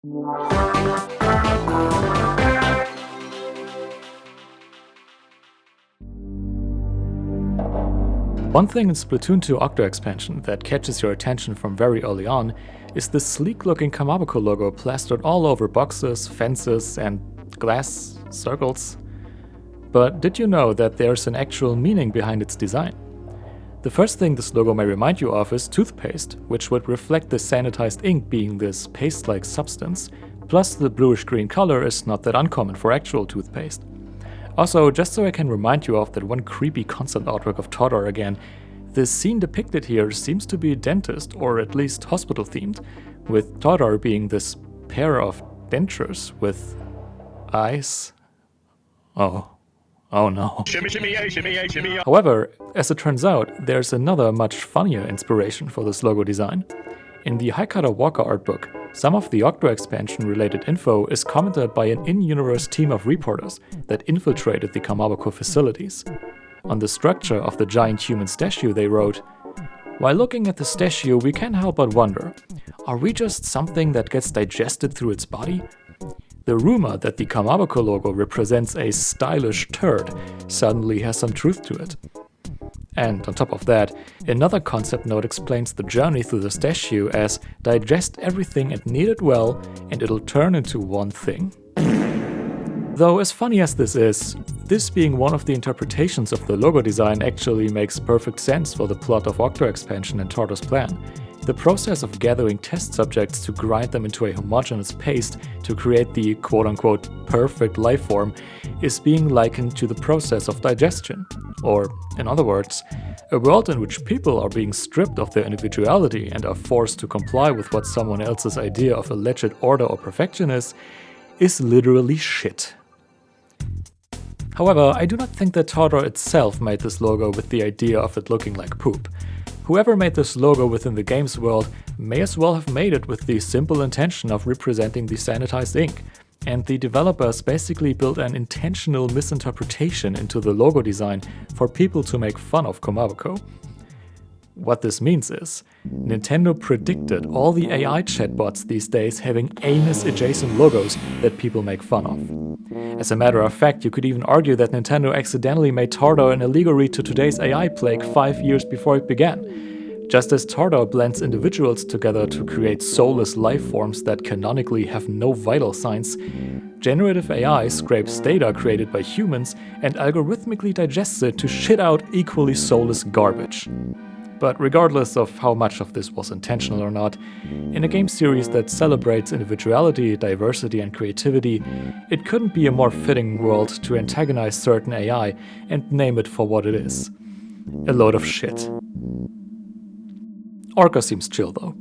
One thing in Splatoon 2 Octo expansion that catches your attention from very early on is the sleek-looking Kamabo Co logo plastered all over boxes, fences, and glass circles. But did you know that there's an actual meaning behind its design? The first thing this logo may remind you of is toothpaste, which would reflect the sanitized ink being this paste-like substance, plus the bluish-green color is not that uncommon for actual toothpaste. Also, just so I can remind you of that one creepy concept artwork of Todor again, the scene depicted here seems to be a dentist, or at least hospital-themed, with Todor being this pair of dentures with eyes. Oh no. However, as it turns out, there's another much funnier inspiration for this logo design. In the Haikara Walker art book, some of the Octo expansion related info is commented by an in-universe team of reporters that infiltrated the Kamabo Co facilities. On the structure of the giant human statue they wrote, "While looking at the statue we can't help but wonder, are we just something that gets digested through its body? The rumor that the Kamabo Co logo represents a stylish turd suddenly has some truth to it." And on top of that, another concept note explains the journey through the statue as digest everything and knead it well and it'll turn into one thing. Though as funny as this being one of the interpretations of the logo design actually makes perfect sense for the plot of Octo expansion and Todor's plan. The process of gathering test subjects to grind them into a homogeneous paste to create the quote-unquote perfect life form is being likened to the process of digestion. Or, in other words, a world in which people are being stripped of their individuality and are forced to comply with what someone else's idea of alleged order or perfection is literally shit. However, I do not think that Todor itself made this logo with the idea of it looking like poop. Whoever made this logo within the game's world may as well have made it with the simple intention of representing the sanitized ink, and the developers basically built an intentional misinterpretation into the logo design for people to make fun of Kamabo Co. What this means is, Nintendo predicted all the AI chatbots these days having anus-adjacent logos that people make fun of. As a matter of fact, you could even argue that Nintendo accidentally made Todor an allegory to today's AI plague 5 years before it began. Just as Todor blends individuals together to create soulless life forms that canonically have no vital signs, generative AI scrapes data created by humans and algorithmically digests it to shit out equally soulless garbage. But regardless of how much of this was intentional or not, in a game series that celebrates individuality, diversity, and creativity, it couldn't be a more fitting world to antagonize certain AI and name it for what it is: a load of shit. Orca seems chill though.